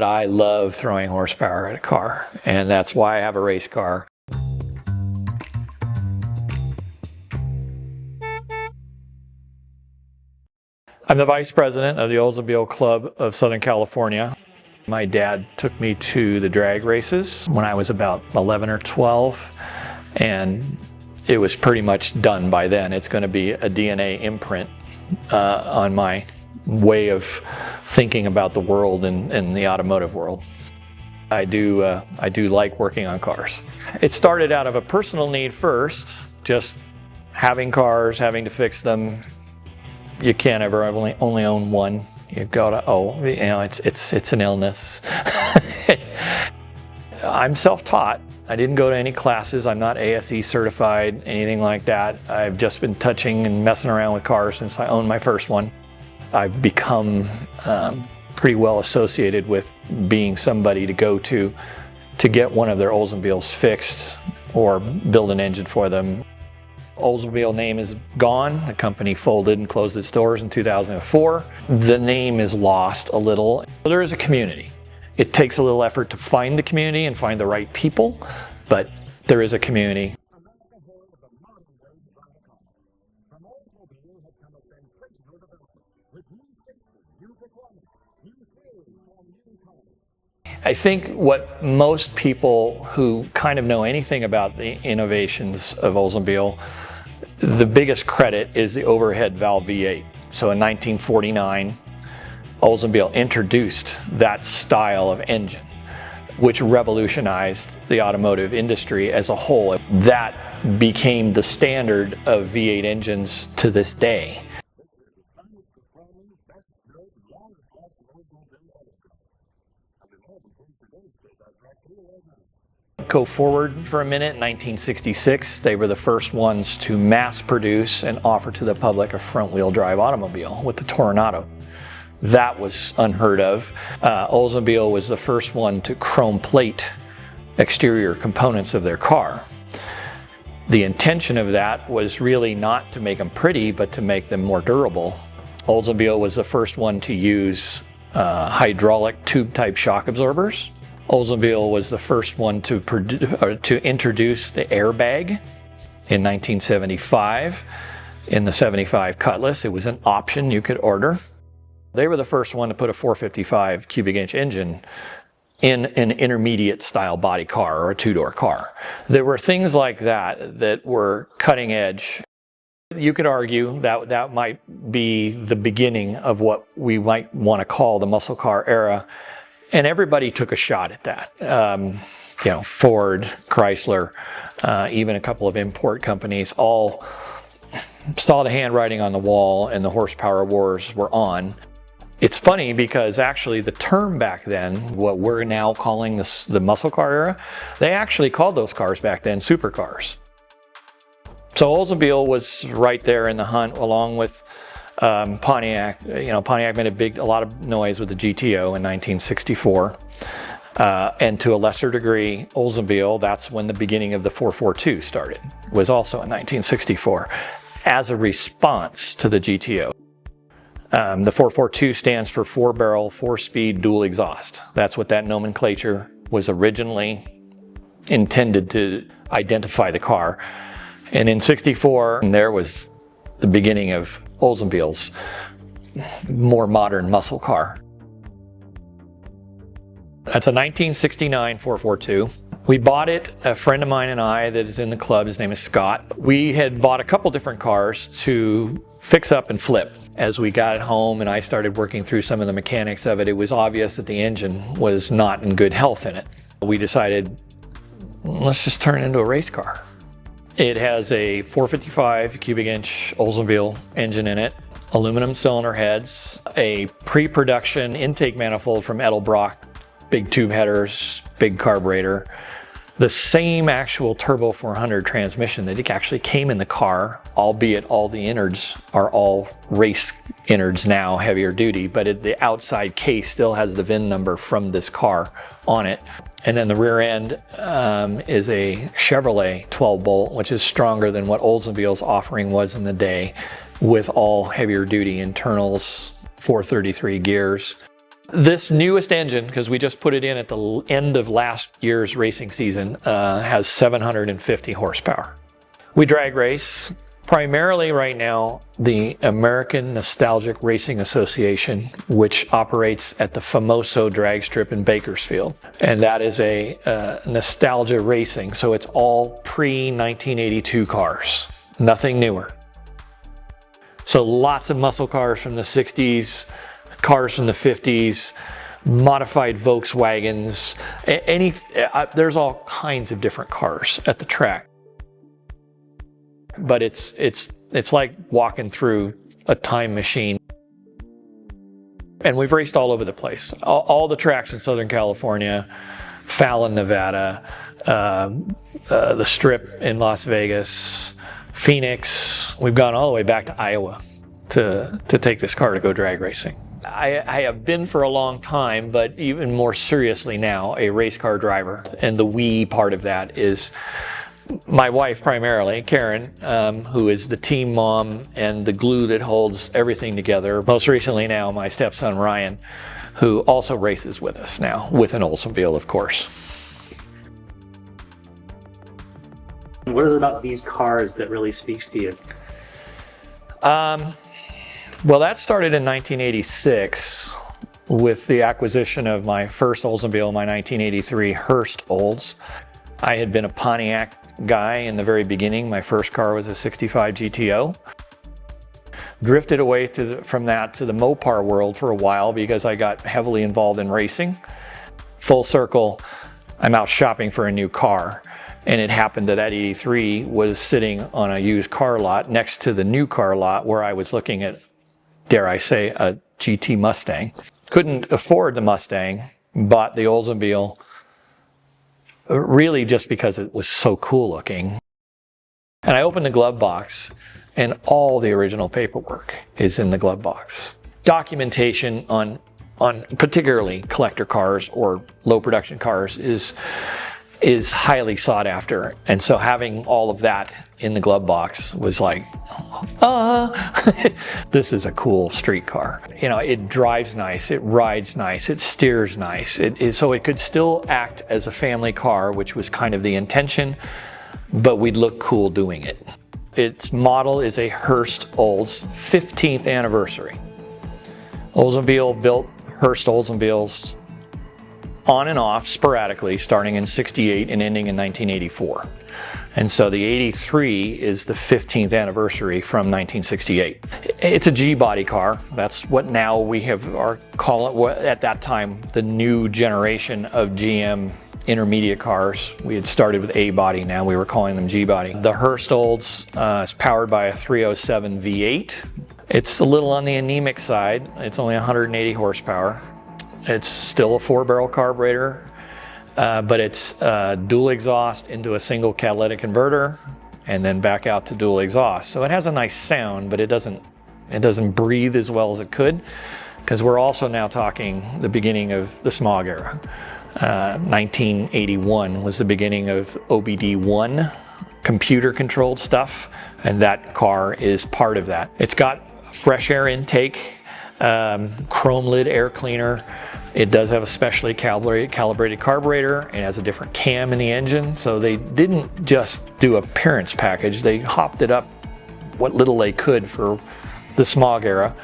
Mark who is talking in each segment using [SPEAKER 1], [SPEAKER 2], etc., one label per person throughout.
[SPEAKER 1] I love throwing horsepower at a car, and that's why I have a race car. I'm the vice president of the Oldsmobile Club of Southern California. My dad took me to the drag races when I was about 11 or 12, and it was pretty much done by then. It's going to be a DNA imprint on my way of thinking about the world and the automotive world. I do like working on cars. It started out of a personal need first, just having cars, having to fix them. You can't ever only own one. You've got to, it's an illness. I'm self-taught. I didn't go to any classes. I'm not ASE certified, anything like that. I've just been touching and messing around with cars since I owned my first one. I've become pretty well associated with being somebody to go to get one of their Oldsmobiles fixed or build an engine for them. Oldsmobile name is gone. The company folded and closed its doors in 2004. The name is lost a little. There is a community. It takes a little effort to find the community and find the right people, but there is a community. I think what most people who kind of know anything about the innovations of Oldsmobile, the biggest credit is the overhead valve V8. So in 1949, Oldsmobile introduced that style of engine, which revolutionized the automotive industry as a whole. That became the standard of V8 engines to this day. Go forward for a minute, 1966, they were the first ones to mass produce and offer to the public a front-wheel drive automobile with the Toronado. That was unheard of. Oldsmobile was the first one to chrome plate exterior components of their car. The intention of that was really not to make them pretty, but to make them more durable. Oldsmobile was the first one to use hydraulic tube-type shock absorbers. Oldsmobile was the first one to introduce the airbag in 1975 in the 75 Cutlass. It was an option you could order. They were the first one to put a 455 cubic inch engine in an intermediate style body car or a two-door car. There were things like that were cutting edge. You could argue that that might be the beginning of what we might want to call the muscle car era. And everybody took a shot at that. Ford, Chrysler, even a couple of import companies all saw the handwriting on the wall and the horsepower wars were on. It's funny because actually the term back then, what we're now calling the muscle car era, they actually called those cars back then supercars. So Oldsmobile was right there in the hunt along with Pontiac. Pontiac made a lot of noise with the GTO in 1964. And to a lesser degree, Oldsmobile, that's when the beginning of the 442 started, was also in 1964, as a response to the GTO. The 442 stands for 4-barrel, 4-speed, dual exhaust. That's what that nomenclature was originally intended to identify the car. And in 64, there was the beginning of Oldsmobile's more modern muscle car. That's a 1969 442. We bought it, a friend of mine and I that is in the club, his name is Scott. We had bought a couple different cars to fix up and flip. As we got it home and I started working through some of the mechanics of it, it was obvious that the engine was not in good health in it. We decided, let's just turn it into a race car. It has a 455 cubic inch Oldsmobile engine in it, aluminum cylinder heads, a pre-production intake manifold from Edelbrock, big tube headers, big carburetor, the same actual Turbo 400 transmission that actually came in the car, albeit all the innards are all race innards now, heavier duty, but the outside case still has the VIN number from this car on it. And then the rear end is a Chevrolet 12-bolt, which is stronger than what Oldsmobile's offering was in the day, with all heavier duty internals, 433 gears. This newest engine, because we just put it in at the end of last year's racing season, has 750 horsepower. We drag race primarily right now the American Nostalgic Racing Association, which operates at the Famoso drag strip in Bakersfield. And that is a nostalgia racing, so it's all pre-1982 cars, nothing newer. So lots of muscle cars from the 60s, cars from the 50s, modified Volkswagens, there's all kinds of different cars at the track. But it's like walking through a time machine. And we've raced all over the place. All the tracks in Southern California, Fallon, Nevada, the Strip in Las Vegas, Phoenix. We've gone all the way back to Iowa to take this car to go drag racing. I have been for a long time, but even more seriously now, a race car driver. And the we part of that is my wife primarily, Karen, who is the team mom and the glue that holds everything together. Most recently now, my stepson Ryan, who also races with us now, with an Oldsmobile, of course.
[SPEAKER 2] What is it about these cars that really speaks to you?
[SPEAKER 1] Well, that started in 1986 with the acquisition of my first Oldsmobile, my 1983 Hurst Olds. I had been a Pontiac guy in the very beginning. My first car was a 65 GTO. Drifted away from that to the Mopar world for a while because I got heavily involved in racing. Full circle, I'm out shopping for a new car. And it happened that 83 was sitting on a used car lot next to the new car lot where I was looking at, dare I say, a GT Mustang. Couldn't afford the Mustang, bought the Oldsmobile, really just because it was so cool looking. And I opened the glove box and all the original paperwork is in the glove box. Documentation on particularly collector cars or low production cars is highly sought after. And so having all of that in the glove box was like, this is a cool street car. You know, it drives nice, it rides nice, it steers nice. So it could still act as a family car, which was kind of the intention, but we'd look cool doing it. Its model is a Hurst Olds 15th anniversary. Oldsmobile built Hurst Oldsmobiles on and off sporadically, starting in '68 and ending in 1984. And so the 83 is the 15th anniversary from 1968. It's a G-body car. That's what now we are calling, at that time, the new generation of GM intermediate cars. We had started with A-body, now we were calling them G-body. The Hurst Olds is powered by a 307 V8. It's a little on the anemic side. It's only 180 horsepower. It's still a 4-barrel carburetor, but it's dual exhaust into a single catalytic converter and then back out to dual exhaust. So it has a nice sound, but it doesn't breathe as well as it could, because we're also now talking the beginning of the smog era. 1981 was the beginning of OBD1, computer controlled stuff, and that car is part of that. It's got fresh air intake, chrome lid air cleaner. It does have a specially calibrated carburetor. It has a different cam in the engine. So they didn't just do appearance package. They hopped it up what little they could for the smog era.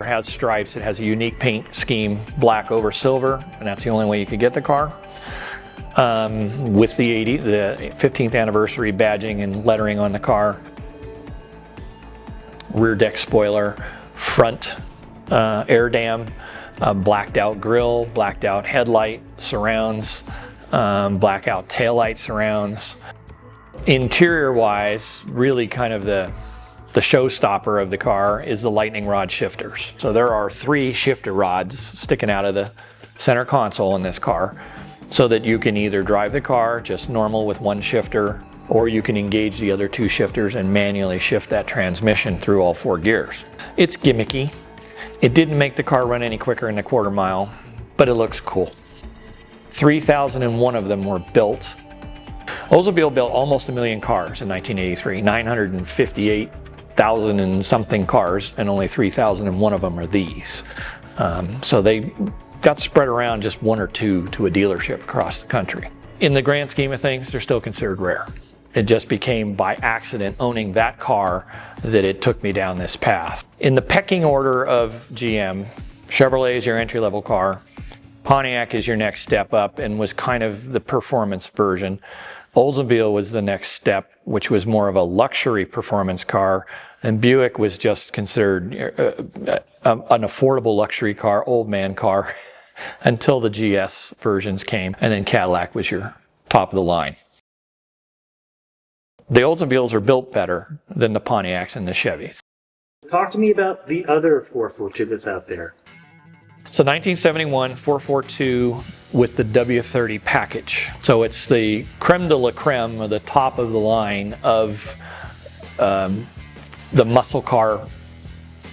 [SPEAKER 1] It has stripes. It has a unique paint scheme, black over silver, and that's the only way you could get the car. With the 15th anniversary badging and lettering on the car. Rear deck spoiler, front air dam, blacked out grille, blacked out headlight surrounds, blackout taillight surrounds. Interior wise, really kind of the showstopper of the car is the lightning rod shifters. So there are 3 shifter rods sticking out of the center console in this car, so that you can either drive the car just normal with 1 shifter, or you can engage the other 2 shifters and manually shift that transmission through all 4 gears. It's gimmicky. It didn't make the car run any quicker in the quarter mile, but it looks cool. 3,001 of them were built. Oldsmobile built almost 1 million cars in 1983, 958,000 and something cars, and only 3,001 of them are these. So they got spread around just one or two to a dealership across the country. In the grand scheme of things, they're still considered rare. It just became by accident owning that car that it took me down this path. In the pecking order of GM, Chevrolet is your entry-level car, Pontiac is your next step up and was kind of the performance version. Oldsmobile was the next step, which was more of a luxury performance car, and Buick was just considered an affordable luxury car, old man car, until the GS versions came, and then Cadillac was your top of the line. The Oldsmobiles are built better than the Pontiacs and the Chevys.
[SPEAKER 2] Talk to me about the other 442 that's out there.
[SPEAKER 1] It's a 1971 442 with the W30 package. So it's the creme de la creme, or the top of the line of the muscle car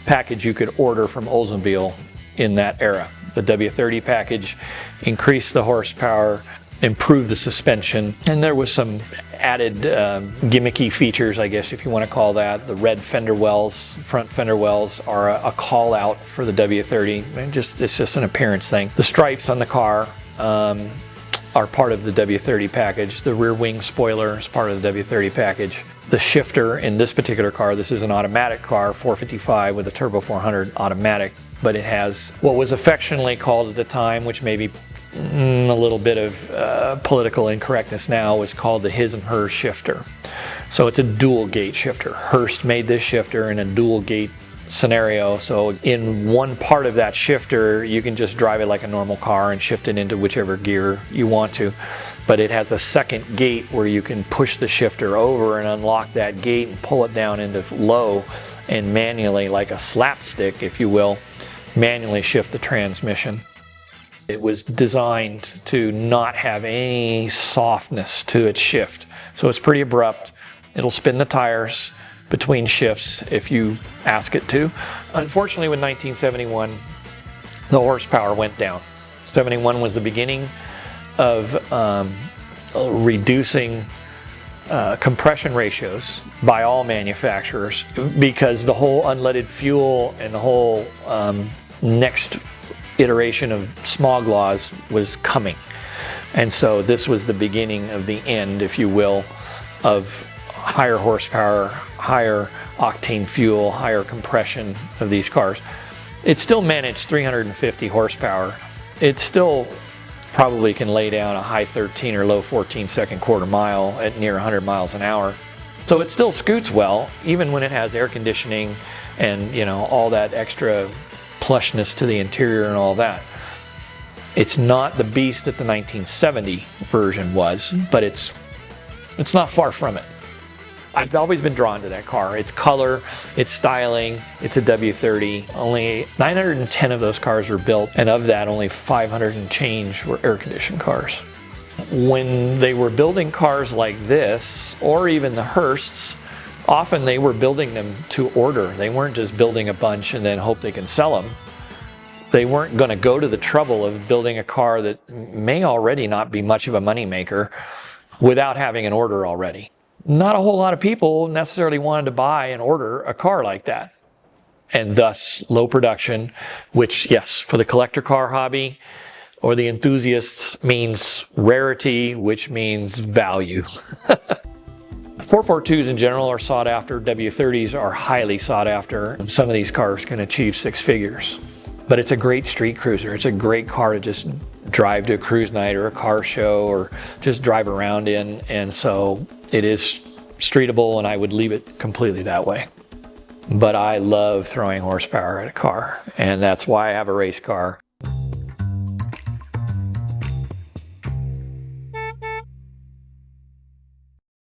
[SPEAKER 1] package you could order from Oldsmobile in that era. The W30 package increased the horsepower, improved the suspension, and there was some added gimmicky features, I guess if you want to call that. The red fender wells, front fender wells, are a call out for the W30. It's just an appearance thing. The stripes on the car are part of the W30 package. The rear wing spoiler is part of the W30 package. The shifter in this particular car, this is an automatic car, 455 with a turbo 400 automatic, but it has what was affectionately called at the time, which may be a little bit of political incorrectness now, was called the his and hers shifter. So it's a dual gate shifter. Hurst made this shifter in a dual gate scenario, so in one part of that shifter you can just drive it like a normal car and shift it into whichever gear you want to, but it has a second gate where you can push the shifter over and unlock that gate and pull it down into low and manually, like a slapstick if you will, manually shift the transmission. It was designed to not have any softness to its shift, so it's pretty abrupt. It'll spin the tires between shifts if you ask it to. Unfortunately, with 1971, the horsepower went down. 71 was the beginning of reducing compression ratios by all manufacturers, because the whole unleaded fuel and the whole next iteration of smog laws was coming. And so this was the beginning of the end, if you will, of higher horsepower, higher octane fuel, higher compression of these cars. It still managed 350 horsepower. It still probably can lay down a high 13 or low 14 second quarter mile at near 100 miles an hour. So it still scoots well, even when it has air conditioning and, you know, all that extra plushness to the interior and all that. It's not the beast that the 1970 version was, but it's not far from it. I've always been drawn to that car. Its color, its styling, it's a W30. Only 910 of those cars were built, and of that only 500 and change were air-conditioned cars. When they were building cars like this, or even the Hursts, often they were building them to order. They weren't just building a bunch and then hope they can sell them. They weren't going to go to the trouble of building a car that may already not be much of a moneymaker without having an order already. Not a whole lot of people necessarily wanted to buy and order a car like that. And thus low production, which, yes, for the collector car hobby or the enthusiasts means rarity, which means value. 442s in general are sought after. W30s are highly sought after. Some of these cars can achieve six figures. But it's a great street cruiser. It's a great car to just drive to a cruise night or a car show or just drive around in. And so it is streetable, and I would leave it completely that way. But I love throwing horsepower at a car, and that's why I have a race car.